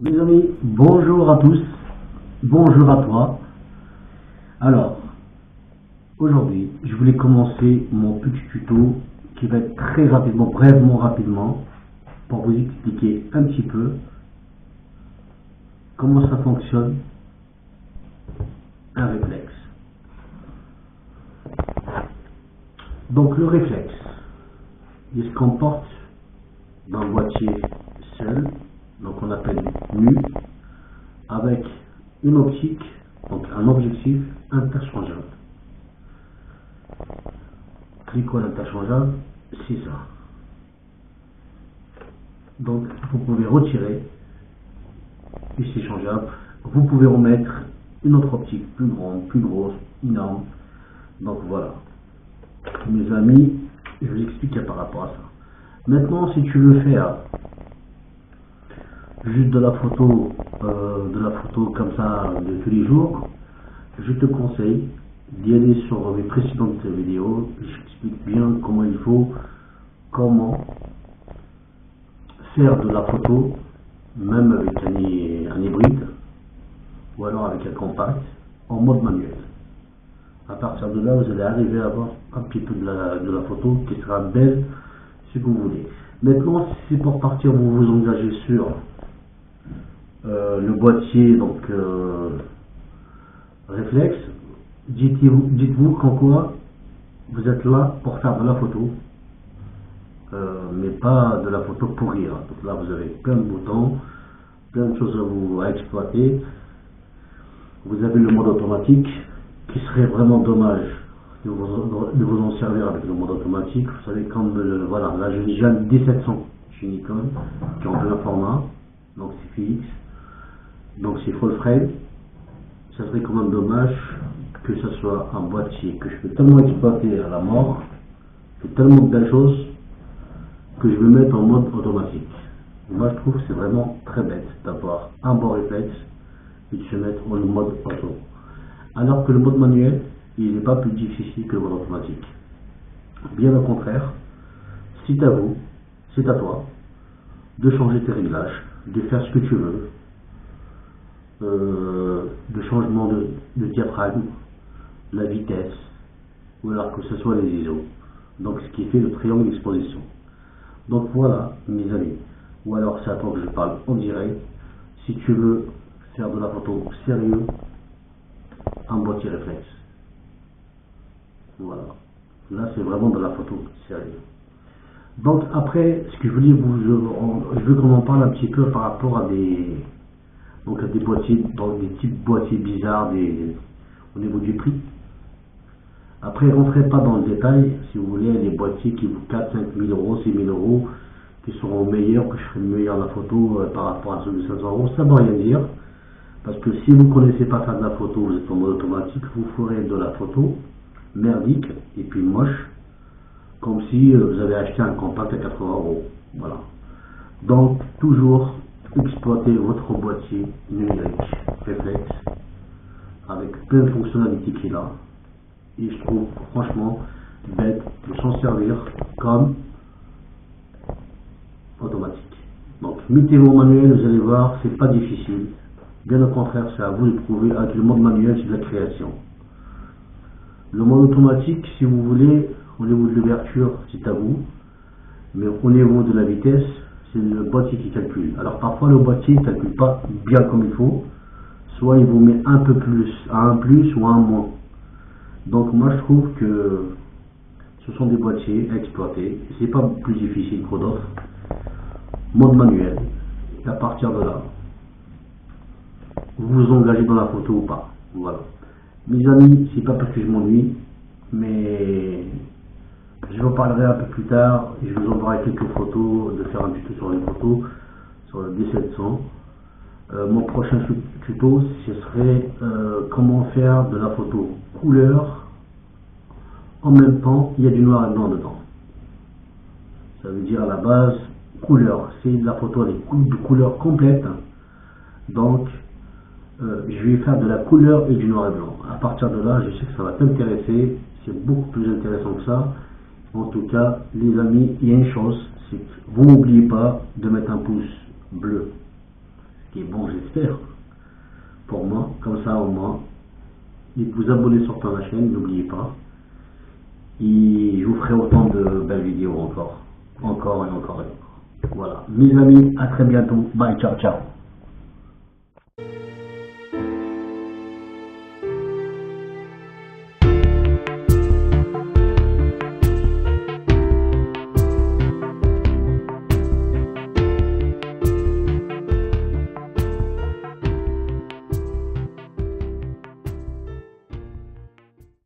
Mes amis, bonjour à tous, bonjour à toi. Alors, aujourd'hui, je voulais commencer mon petit tuto qui va être très rapidement, rapidement, pour vous expliquer un petit peu comment ça fonctionne un réflexe. Donc le réflexe, il se comporte d'un boîtier seul, donc on appelle nu, avec une optique, donc un objectif interchangeable. Cliquons interchangeable, c'est ça. Donc vous pouvez retirer, puis c'est changeable. Vous pouvez remettre une autre optique plus grande, plus grosse, énorme. Donc voilà. Mes amis, je vous explique par rapport à ça. Maintenant, si tu veux faire juste de la photo comme ça de tous les jours, je te conseille d'y aller sur mes précédentes vidéos. J'explique bien comment faire de la photo, même avec un hybride ou alors avec un compact en mode manuel. À partir de là, vous allez arriver à avoir un petit peu de la photo qui sera belle si vous voulez. Maintenant, si pour partir vous vous engagez sur le boîtier, donc réflexe, dites-vous qu'en quoi vous êtes là pour faire de la photo, mais pas de la photo pour rire. Donc là, vous avez plein de boutons, plein de choses à exploiter. Vous avez le mode automatique, qui serait vraiment dommage de vous en servir avec le mode automatique. Vous savez, comme voilà, là j'ai déjà le D700 chez Nikon, qui est en plein format, donc c'est fixe, donc c'est full frame. Ça serait quand même dommage que ce soit un boîtier que je peux tellement exploiter à la mort, que tellement de belles choses, que je vais mettre en mode automatique. Moi je trouve que c'est vraiment très bête d'avoir un bon réflexe et de se mettre en mode auto. Alors que le mode manuel, il n'est pas plus difficile que le mode automatique. Bien au contraire, c'est à vous, c'est à toi, de changer tes réglages, de faire ce que tu veux, de changement de diaphragme, la vitesse, ou alors que ce soit les ISO. Donc ce qui fait le triangle d'exposition. Donc voilà, mes amis. Ou alors c'est à toi que je parle en direct. Si tu veux faire de la photo sérieux, un boîtier réflexe. Voilà. Là, c'est vraiment de la photo sérieuse. Donc après, ce que je voulais je veux qu'on en parle un petit peu par rapport à des boîtiers, donc des types boîtiers bizarres au niveau du prix. Après, rentrez pas dans le détail, si vous voulez, les boîtiers qui vous 4, 5 000 euros, 6 000 euros, qui seront meilleurs, que je ferai meilleur la photo par rapport à ceux de 500 euros, ça ne veut rien dire. Parce que si vous ne connaissez pas faire de la photo, vous êtes en mode automatique, vous ferez de la photo merdique et puis moche, comme si vous avez acheté un compact à 80 euros. Voilà. Donc, toujours exploiter votre boîtier numérique réflexe avec plein de fonctionnalités qu'il a. Et je trouve franchement bête de s'en servir comme automatique. Donc, mettez-vous au manuel, vous allez voir, c'est pas difficile. Bien au contraire, c'est à vous de prouver. Avec le mode manuel, c'est de la création. Le mode automatique, si vous voulez, au niveau de l'ouverture, c'est à vous. Mais au niveau de la vitesse, c'est le boîtier qui calcule. Alors parfois, le boîtier ne calcule pas bien comme il faut. Soit il vous met un peu plus, à un plus ou à un moins. Donc moi, je trouve que ce sont des boîtiers à exploiter. C'est pas plus difficile que d'autres. Mode manuel. Et à partir de là, vous vous engagez dans la photo ou pas. Voilà. Mes amis, c'est pas parce que je m'ennuie, mais je vous parlerai un peu plus tard et je vous enverrai quelques photos, de faire un tuto sur les photos, sur le D700. Mon prochain tuto, ce serait comment faire de la photo couleur. En même temps, il y a du noir et blanc dedans. Ça veut dire à la base, couleur. C'est de la photo avec de couleur complète. Donc, je vais faire de la couleur et du noir et blanc. À partir de là, je sais que ça va t'intéresser. C'est beaucoup plus intéressant que ça. En tout cas, les amis, il y a une chose, c'est que vous n'oubliez pas de mettre un pouce bleu ce qui est bon, j'espère, pour moi. Comme ça, au moins, et vous abonner sur ma chaîne, n'oubliez pas. Et je vous ferai autant de belles vidéos encore. Encore et encore et encore. Voilà. Mes amis, à très bientôt. Bye, ciao, ciao.